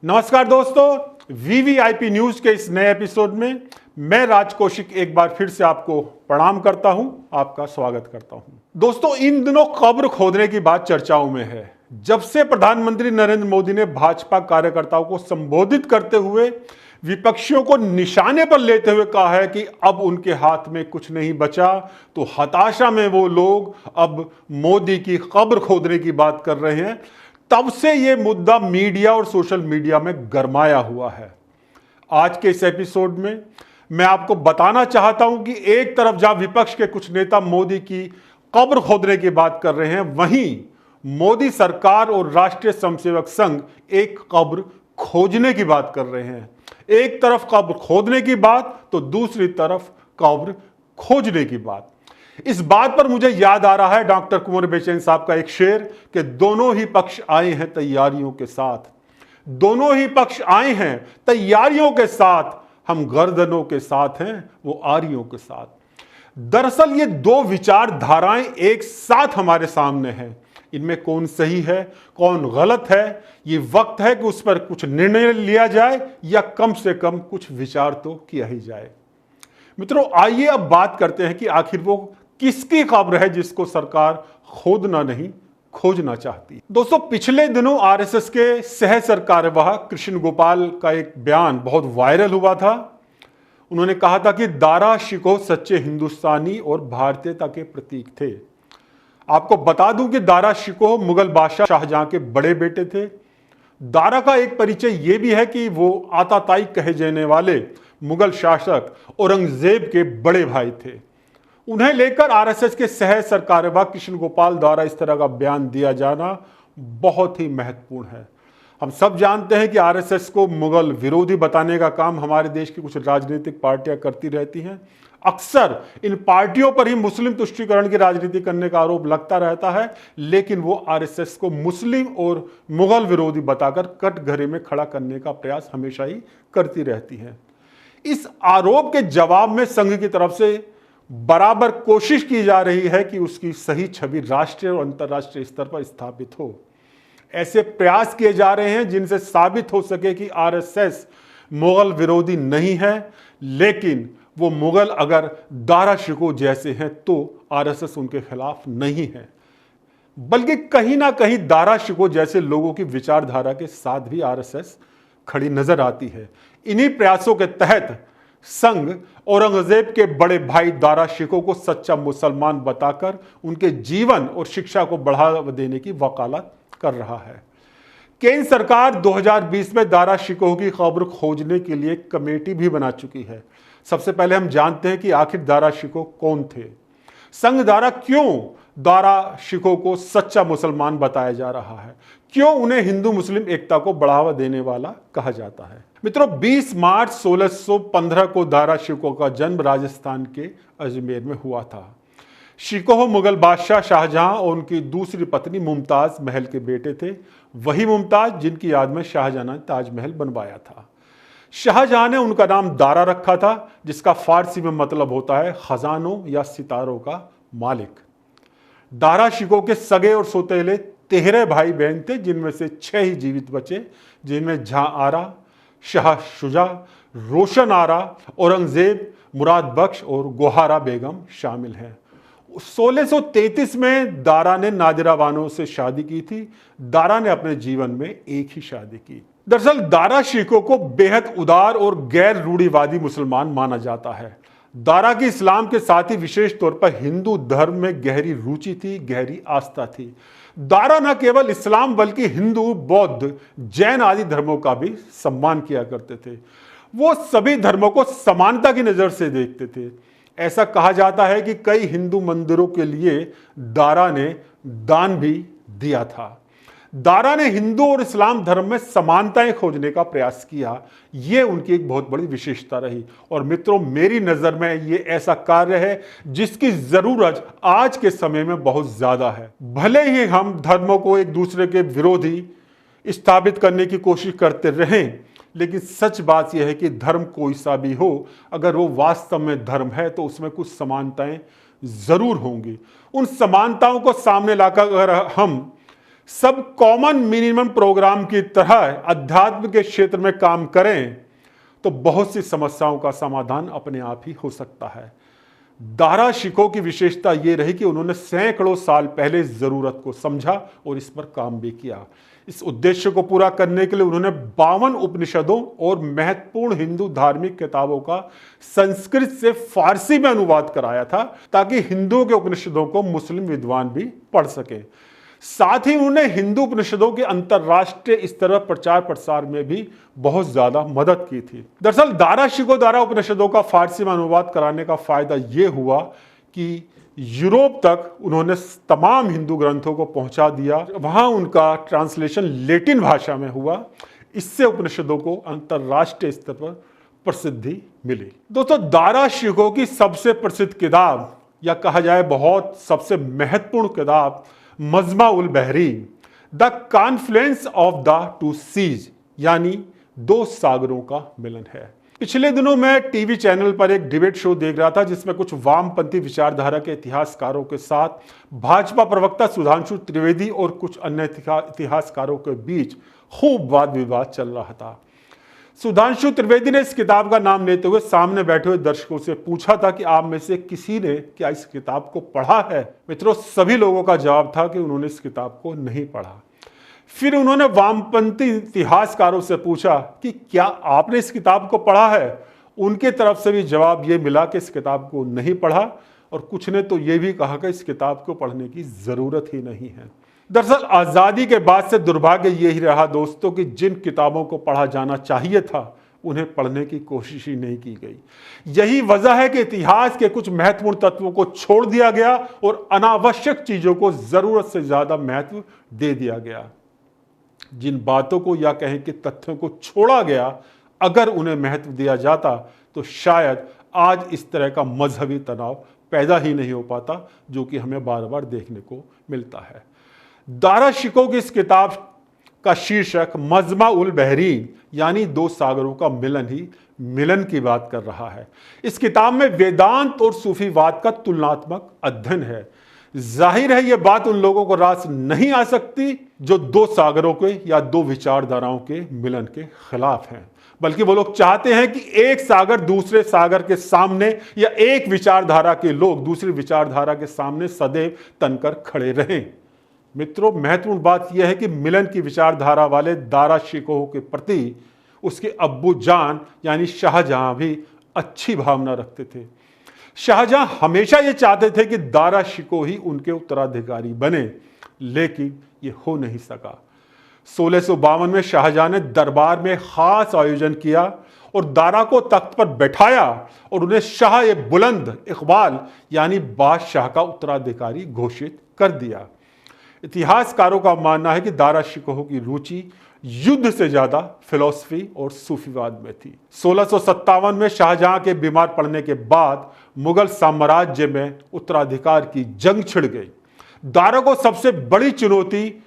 नमस्कार दोस्तों, VVIP news के इस नए एपिसोड में मैं राज कौशिक एक बार फिर से आपको प्रणाम करता हूं, आपका स्वागत करता हूं। दोस्तों, इन दिनों कब्र खोदने की बात चर्चाओं में है। जब से प्रधानमंत्री नरेंद्र मोदी ने भाजपा कार्यकर्ताओं को संबोधित करते हुए विपक्षियों को निशाने पर लेते हुए कहा है कि अब उनके हाथ में कुछ नहीं बचा, तो हताशा में वो लोग अब मोदी की कब्र खोदने की बात कर रहे हैं, तब से ये मुद्दा मीडिया और सोशल मीडिया में गरमाया हुआ है। आज के इस एपिसोड में मैं आपको बताना चाहता हूं कि एक तरफ जहां विपक्ष के कुछ नेता मोदी की कब्र खोदने की बात कर रहे हैं, वहीं मोदी सरकार और राष्ट्रीय स्वयंसेवक संघ एक कब्र खोजने की बात कर रहे हैं। एक तरफ कब्र खोदने की बात तो दूसरी तरफ कब्र खोजने की बात। इस बात पर मुझे याद आ रहा है डॉक्टर कुंवर बेचैन साहब का एक शेर कि दोनों ही पक्ष आए हैं तैयारियों के साथ, दोनों ही पक्ष आए हैं तैयारियों के साथ, हम गर्दनों के साथ हैं वो आरियों के साथ। दरअसल ये दो विचारधाराएं एक साथ हमारे सामने हैं। इनमें कौन सही है कौन गलत है, ये वक्त है कि उस पर कुछ निर्णय लिया जाए या कम से कम कुछ विचार तो किया ही जाए। मित्रों, आइए अब बात करते हैं कि आखिर वो किसकी खबर है जिसको सरकार खोदना नहीं खोजना चाहती। दोस्तों, पिछले दिनों आरएसएस के सह सरकार्यवाह कृष्ण गोपाल का एक बयान बहुत वायरल हुआ था। उन्होंने कहा था कि दारा शिकोह सच्चे हिंदुस्तानी और भारतीयता के प्रतीक थे। आपको बता दूं कि दारा शिकोह मुगल बादशाह शाहजहां के बड़े बेटे थे। दारा का एक परिचय यह भी है कि वो आताताई कहे जाने वाले मुगल शासक औरंगजेब के बड़े भाई थे। उन्हें लेकर आरएसएस के सह सरकार्यवाह कृष्ण गोपाल द्वारा इस तरह का बयान दिया जाना बहुत ही महत्वपूर्ण है। हम सब जानते हैं कि आरएसएस को मुगल विरोधी बताने का काम हमारे देश की कुछ राजनीतिक पार्टियां करती रहती हैं। अक्सर इन पार्टियों पर ही मुस्लिम तुष्टीकरण की राजनीति करने का आरोप लगता रहता है, लेकिन वो आरएसएस को मुस्लिम और मुगल विरोधी बताकर कटघरे में खड़ा करने का प्रयास हमेशा ही करती रहती है। इस आरोप के जवाब में संघ की तरफ से बराबर कोशिश की जा रही है कि उसकी सही छवि राष्ट्रीय और अंतर्राष्ट्रीय स्तर पर स्थापित हो। ऐसे प्रयास किए जा रहे हैं जिनसे साबित हो सके कि आरएसएस मुगल विरोधी नहीं है, लेकिन वो मुगल अगर दारा शिकोह जैसे हैं तो आरएसएस उनके खिलाफ नहीं है, बल्कि कहीं ना कहीं दारा शिकोह जैसे लोगों की विचारधारा के साथ भी आरएसएस खड़ी नजर आती है। इन्हीं प्रयासों के तहत संघ औरंगजेब के बड़े भाई दारा शिकोह को सच्चा मुसलमान बताकर उनके जीवन और शिक्षा को बढ़ावा देने की वकालत कर रहा है। केंद्र सरकार 2020 में दारा शिकोह की खबर खोजने के लिए कमेटी भी बना चुकी है। सबसे पहले हम जानते हैं कि आखिर दारा शिकोह कौन थे। संघ द्वारा क्यों दारा शिकोह को सच्चा मुसलमान बताया जा रहा है, क्यों उन्हें हिंदू मुस्लिम एकता को बढ़ावा देने वाला कहा जाता है। मित्रों, 20 मार्च 1615 को दारा शिकोह का जन्म राजस्थान के अजमेर में हुआ था। शिकोह मुगल बादशाह शाहजहां और उनकी दूसरी पत्नी मुमताज महल के बेटे थे। वही मुमताज जिनकी याद में शाहजहां ने ताजमहल बनवाया था। शाहजहां ने उनका नाम दारा रखा था, जिसका फारसी में मतलब होता है खजानों या सितारों का मालिक। दारा शिकोह के सगे और सौतेले 13 भाई बहन थे, जिनमें से 6 ही जीवित बचे, जिनमें जहां आरा, शाह शुजा, रोशन आरा, औरंगजेब, मुराद बख्श और गोहारा बेगम शामिल हैं। 1633 में दारा ने नादिरा बानो से शादी की थी। दारा ने अपने जीवन में एक ही शादी की। दरअसल दारा शिकोह को बेहद उदार और गैर रूढ़िवादी मुसलमान माना जाता है। दारा की इस्लाम के साथ ही विशेष तौर पर हिंदू धर्म में गहरी रुचि थी, गहरी आस्था थी। दारा न केवल इस्लाम बल्कि हिंदू, बौद्ध, जैन आदि धर्मों का भी सम्मान किया करते थे। वो सभी धर्मों को समानता की नजर से देखते थे। ऐसा कहा जाता है कि कई हिंदू मंदिरों के लिए दारा ने दान भी दिया था। दारा ने हिंदू और इस्लाम धर्म में समानताएं खोजने का प्रयास किया। यह उनकी एक बहुत बड़ी विशेषता रही। और मित्रों, मेरी नजर में यह ऐसा कार्य है जिसकी जरूरत आज के समय में बहुत ज्यादा है। भले ही हम धर्मों को एक दूसरे के विरोधी स्थापित करने की कोशिश करते रहें, लेकिन सच बात यह है कि धर्म कोई सा भी हो, अगर वो वास्तव में धर्म है तो उसमें कुछ समानताएं जरूर होंगी। उन समानताओं को सामने लाकर अगर हम सब कॉमन मिनिमम प्रोग्राम की तरह अध्यात्म के क्षेत्र में काम करें तो बहुत सी समस्याओं का समाधान अपने आप ही हो सकता है। दारा शिकोह की विशेषता यह रही कि उन्होंने सैकड़ों साल पहले जरूरत को समझा और इस पर काम भी किया। इस उद्देश्य को पूरा करने के लिए उन्होंने 52 उपनिषदों और महत्वपूर्ण हिंदू धार्मिक किताबों का संस्कृत से फारसी में अनुवाद कराया था, ताकि हिंदुओं के उपनिषदों को मुस्लिम विद्वान भी पढ़ सकें। साथ ही उन्होंने हिंदू उपनिषदों के अंतरराष्ट्रीय स्तर पर प्रचार प्रसार में भी बहुत ज्यादा मदद की थी। दरअसल दारा शिकोह द्वारा उपनिषदों का फारसी में अनुवाद कराने का फायदा यह हुआ कि यूरोप तक उन्होंने तमाम हिंदू ग्रंथों को पहुंचा दिया। वहां उनका ट्रांसलेशन लैटिन भाषा में हुआ। इससे उपनिषदों को अंतरराष्ट्रीय स्तर पर प्रसिद्धि मिली। दोस्तों, दारा शिकोह की सबसे प्रसिद्ध किताब या कहा जाए बहुत सबसे महत्वपूर्ण किताब Majma ul Bahrain, the confluence of the two seas, यानी दो सागरों का मिलन है। पिछले दिनों मैं टीवी चैनल पर एक डिबेट शो देख रहा था जिसमें कुछ वामपंथी विचारधारा के इतिहासकारों के साथ भाजपा प्रवक्ता सुधांशु त्रिवेदी और कुछ अन्य इतिहासकारों के बीच खूब वाद विवाद चल रहा था। सुधांशु त्रिवेदी ने इस किताब का नाम लेते हुए सामने बैठे हुए दर्शकों से पूछा था कि आप में से किसी ने क्या इस किताब को पढ़ा है। मित्रों, सभी लोगों का जवाब था कि उन्होंने इस किताब को नहीं पढ़ा। फिर उन्होंने वामपंथी इतिहासकारों से पूछा कि क्या आपने इस किताब को पढ़ा है। उनके तरफ से भी जवाब ये मिला कि इस किताब को नहीं पढ़ा, और कुछ ने तो ये भी कहा कि इस किताब को पढ़ने की जरूरत ही नहीं है। दरअसल आजादी के बाद से दुर्भाग्य यही रहा दोस्तों कि जिन किताबों को पढ़ा जाना चाहिए था उन्हें पढ़ने की कोशिश ही नहीं की गई। यही वजह है कि इतिहास के कुछ महत्वपूर्ण तत्वों को छोड़ दिया गया और अनावश्यक चीजों को जरूरत से ज्यादा महत्व दे दिया गया। जिन बातों को या कहें कि तथ्यों को छोड़ा गया, अगर उन्हें महत्व दिया जाता तो शायद आज इस तरह का मजहबी तनाव पैदा ही नहीं हो पाता, जो कि हमें बार बार देखने को मिलता है। दारा शिकोह की इस किताब का शीर्षक मजमा उल बहरीन, यानी दो सागरों का मिलन ही मिलन की बात कर रहा है। इस किताब में वेदांत और सूफीवाद का तुलनात्मक अध्ययन है। जाहिर है यह बात उन लोगों को रास नहीं आ सकती जो दो सागरों के या दो विचारधाराओं के मिलन के खिलाफ हैं, बल्कि वो लोग चाहते हैं कि एक सागर दूसरे सागर के सामने या एक विचारधारा के लोग दूसरी विचारधारा के सामने सदैव तनकर खड़े रहें। मित्रों, महत्वपूर्ण बात यह है कि मिलन की विचारधारा वाले दारा शिकोह के प्रति उसके अब्बू जान यानी शाहजहां भी अच्छी भावना रखते थे। शाहजहां हमेशा यह चाहते थे कि दारा शिकोह ही उनके उत्तराधिकारी बने, लेकिन यह हो नहीं सका। 1652 में शाहजहां ने दरबार में खास आयोजन किया और दारा को तख्त पर बैठाया और उन्हें शाह ए बुलंद इकबाल यानी बादशाह का उत्तराधिकारी घोषित कर दिया। इतिहासकारों का मानना है कि दारा शिकोह की रुचि युद्ध से ज्यादा फिलॉसफी और सूफीवाद में थी। 1657 में शाहजहां के बीमार पड़ने के बाद मुगल साम्राज्य में उत्तराधिकार की जंग छिड़ गई। दारा को सबसे बड़ी चुनौती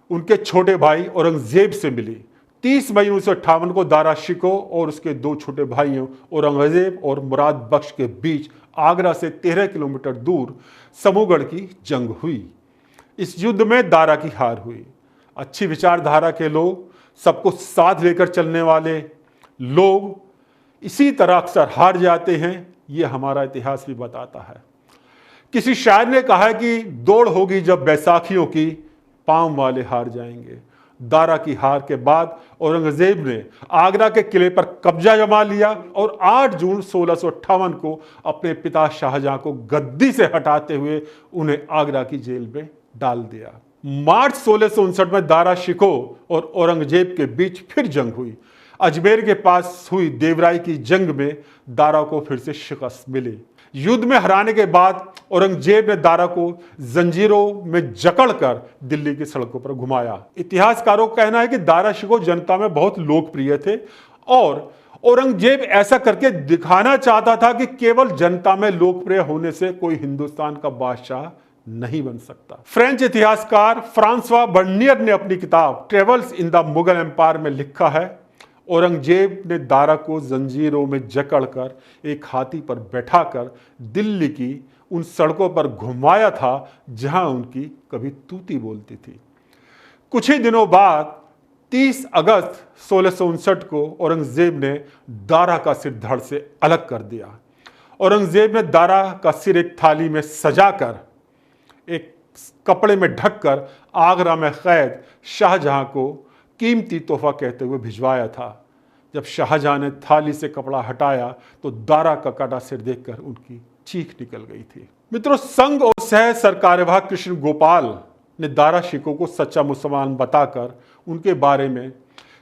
उनके छोटे भाई औरंगजेब से मिली। 30 मई 1958 को दारा शिकोह और उसके दो छोटे भाइयों औरंगजेब और मुराद बख्श के बीच आगरा से 13 किलोमीटर दूर समूगढ़ की जंग हुई। इस युद्ध में दारा की हार हुई। अच्छी विचारधारा के लोग, सबको साथ लेकर चलने वाले लोग इसी तरह अक्सर हार जाते हैं, ये हमारा इतिहास भी बताता है। किसी शायर ने कहा है कि दौड़ होगी जब बैसाखियों की, पांव वाले हार जाएंगे। दारा की हार के बाद औरंगजेब ने आगरा के किले पर कब्जा जमा लिया और 8 जून 1658 को अपने पिता शाहजहां को गद्दी से हटाते हुए उन्हें आगरा की जेल में डाल दिया। मार्च 1659 में दारा शिकोह और औरंगजेब के बीच फिर जंग हुई। अजमेर के पास हुई देवराई की जंग में दारा को फिर से शिकस्त मिली। युद्ध में हराने के बाद औरंगजेब ने दारा को जंजीरों में जकड़कर दिल्ली की सड़कों पर घुमाया। इतिहासकारों का कहना है कि दारा शिकोह जनता में बहुत लोकप्रिय थे और औरंगजेब ऐसा करके दिखाना चाहता था कि केवल जनता में लोकप्रिय होने से कोई हिंदुस्तान का बादशाह नहीं बन सकता। फ्रेंच इतिहासकार फ्रांसवा बर्नियर ने अपनी किताब travels in the Mughal empire में लिखा है, औरंगजेब ने दारा को जंजीरों में जकड़कर एक हाथी पर बैठाकर दिल्ली की उन सड़कों पर घुमाया था जहां उनकी कभी तूती बोलती थी। कुछ ही दिनों बाद 30 अगस्त 1659 को औरंगजेब ने दारा का सिर धड़ से अलग कर दिया। औरंगजेब ने दारा का सिर एक थाली में सजाकर, एक कपड़े में ढककर आगरा में कैद शाहजहां को कीमती तोहफा कहते हुए भिजवाया था। जब शाहजहां ने थाली से कपड़ा हटाया तो दारा का काटा सिर देखकर उनकी चीख निकल गई थी। मित्रों, संघ और सह सरकार्यवाह कृष्ण गोपाल ने दारा शिकोह को सच्चा मुसलमान बताकर उनके बारे में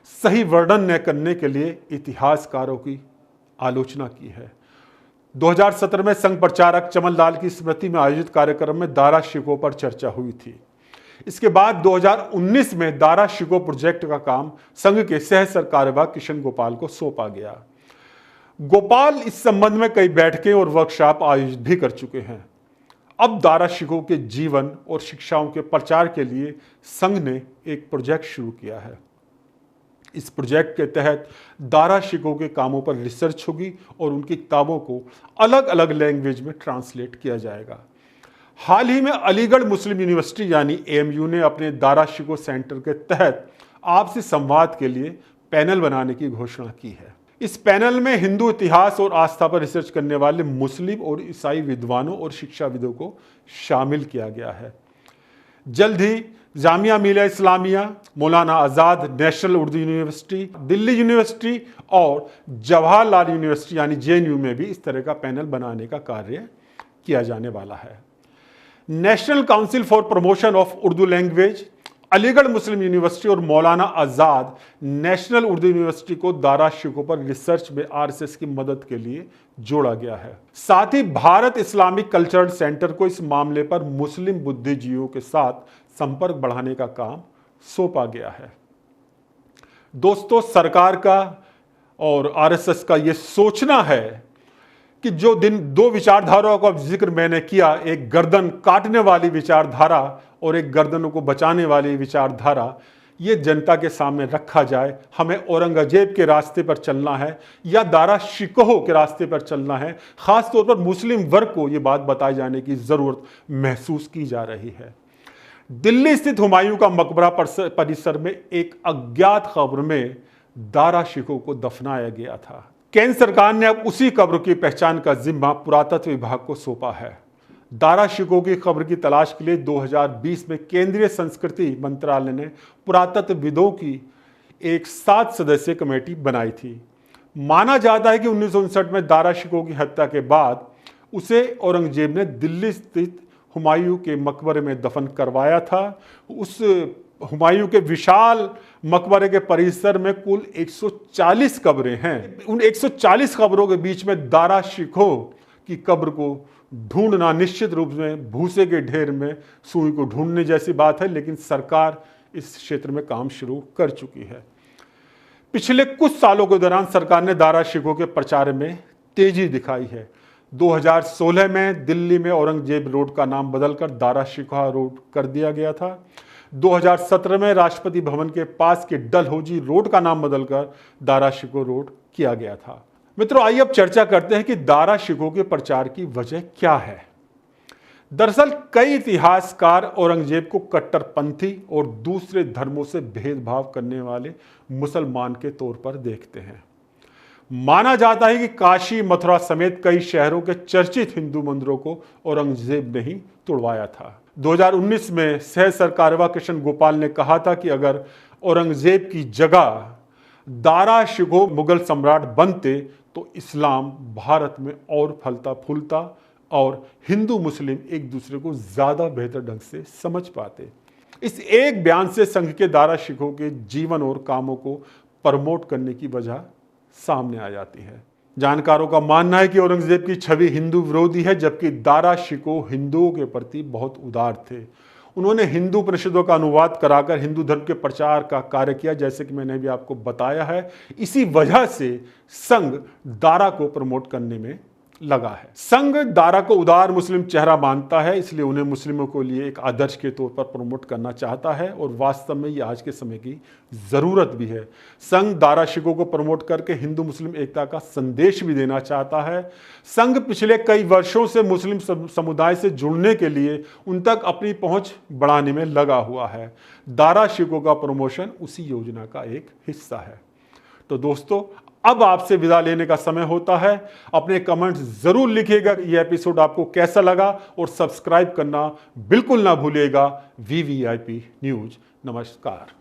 सही वर्णन न करने के लिए इतिहासकारों की आलोचना की है। 2017 में संघ प्रचारक चमन लाल की स्मृति में आयोजित कार्यक्रम में दारा शिकोह पर चर्चा हुई थी। इसके बाद 2019 में दारा शिकोह प्रोजेक्ट का काम संघ के सह सरकार्यवाह कृष्ण गोपाल को सौंपा गया। गोपाल इस संबंध में कई बैठकें और वर्कशॉप आयोजित भी कर चुके हैं। अब दारा शिकोह के जीवन और शिक्षाओं के प्रचार के लिए संघ ने एक प्रोजेक्ट शुरू किया है। इस प्रोजेक्ट के तहत दारा शिकोह के कामों पर रिसर्च होगी और उनकी किताबों को अलग अलग लैंग्वेज में ट्रांसलेट किया जाएगा। हाल ही में अलीगढ़ मुस्लिम यूनिवर्सिटी यानी AMU ने अपने दारा शिकोह सेंटर के तहत आपसी संवाद के लिए पैनल बनाने की घोषणा की है। इस पैनल में हिंदू इतिहास और आस्था पर रिसर्च करने वाले मुस्लिम और ईसाई विद्वानों और शिक्षाविदों को शामिल किया गया है। जल्द ही Jamia Millia Islamia, Maulana Azad national Urdu university, Delhi university और जवाहरलाल यूनिवर्सिटी यानी JNU में भी इस तरह का पैनल बनाने का कार्य किया जाने वाला है। National council for promotion of Urdu language, Aligarh Muslim university और मौलाना आज़ाद नेशनल उर्दू यूनिवर्सिटी को दारा शिकोह पर रिसर्च में RSS की मदद के लिए जोड़ा गया है। साथ ही भारत इस्लामिक कल्चरल सेंटर को इस मामले पर मुस्लिम बुद्धिजीवियों के साथ संपर्क बढ़ाने का काम सौंपा गया है। दोस्तों, सरकार का और RSS का यह सोचना है कि जो दो विचारधाराओं का जिक्र मैंने किया, एक गर्दन काटने वाली विचारधारा और एक गर्दनों को बचाने वाली विचारधारा, ये जनता के सामने रखा जाए। हमें औरंगजेब के रास्ते पर चलना है या दारा शिकोह के रास्ते पर चलना है। खासतौर पर मुस्लिम वर्ग को ये बात बताए जाने की जरूरत महसूस की जा रही है। दिल्ली स्थित हुमायूं का मकबरा परिसर में एक अज्ञात कब्र में दारा शिकोह को दफनाया गया था। केंद्र सरकार ने अब उसी कब्र की पहचान का जिम्मा पुरातत्व विभाग को सौंपा है। दारा शिकोह की कब्र की तलाश के लिए 2020 में केंद्रीय संस्कृति मंत्रालय ने पुरातत्वविदों की एक 7 सदस्यीय कमेटी बनाई थी। माना जाता है कि 1959 में दारा शिकोह की हत्या के बाद उसे औरंगजेब ने दिल्ली स्थित हुमायूं के मकबरे में दफन करवाया था। उस हुमायूं के विशाल मकबरे के परिसर में कुल 140 कब्रें हैं। उन 140 कब्रों के बीच में दारा शिकोह की कब्र को ढूंढना निश्चित रूप में भूसे के ढेर में सुई को ढूंढने जैसी बात है, लेकिन सरकार इस क्षेत्र में काम शुरू कर चुकी है। पिछले कुछ सालों के दौरान सरकार ने दारा शिकोह के प्रचार में तेजी दिखाई है। 2016 में दिल्ली में औरंगजेब रोड का नाम बदलकर दारा शिकोह रोड कर दिया गया था। 2017 में राष्ट्रपति भवन के पास के डलहौजी रोड का नाम बदलकर दारा शिकोह रोड किया गया था। मित्रों, आइए अब चर्चा करते हैं कि दारा शिकोह के प्रचार की वजह क्या है। दरअसल कई इतिहासकार औरंगजेब को कट्टरपंथी और दूसरे धर्मों से भेदभाव करने वाले मुसलमान के तौर पर देखते हैं। माना जाता है कि काशी, मथुरा समेत कई शहरों के चर्चित हिंदू मंदिरों को औरंगजेब ने ही तोड़वाया था। 2019 में सह सरकार्यवाह कृष्ण गोपाल ने कहा था कि अगर औरंगजेब की जगह दारा शिकोह मुगल सम्राट बनते तो इस्लाम भारत में और फलता फूलता और हिंदू मुस्लिम एक दूसरे को ज्यादा बेहतर ढंग से समझ पाते। इस एक बयान से संघ के दारा शिकोह के जीवन और कामों को प्रमोट करने की वजह सामने आ जाती है। जानकारों का मानना है कि औरंगजेब की छवि हिंदू विरोधी है, जबकि दारा शिकोह हिंदुओं के प्रति बहुत उदार थे। उन्होंने हिंदू उपनिषदों का अनुवाद कराकर हिंदू धर्म के प्रचार का कार्य किया, जैसे कि मैंने भी आपको बताया है। इसी वजह से संघ दारा को प्रमोट करने में लगा है। संघ दारा को उदार मुस्लिम चेहरा मानता है, इसलिए उन्हें मुस्लिमों के लिए एक आदर्श के तौर पर प्रमोट करना चाहता है और वास्तव में ये आज के समय की जरूरत भी है। संघ दारा शिकों को प्रमोट करके हिंदू मुस्लिम एकता का संदेश भी देना चाहता है। संघ पिछले कई वर्षों से मुस्लिम समुदाय से जुड़ने के लिए उन तक अपनी पहुंच बढ़ाने में लगा हुआ है। दारा शिकों का प्रमोशन उसी योजना का एक हिस्सा है। तो दोस्तों, अब आपसे विदा लेने का समय होता है। अपने कमेंट्स जरूर लिखिएगा ये एपिसोड आपको कैसा लगा और सब्सक्राइब करना बिल्कुल ना भूलिएगा। VVIP news. नमस्कार।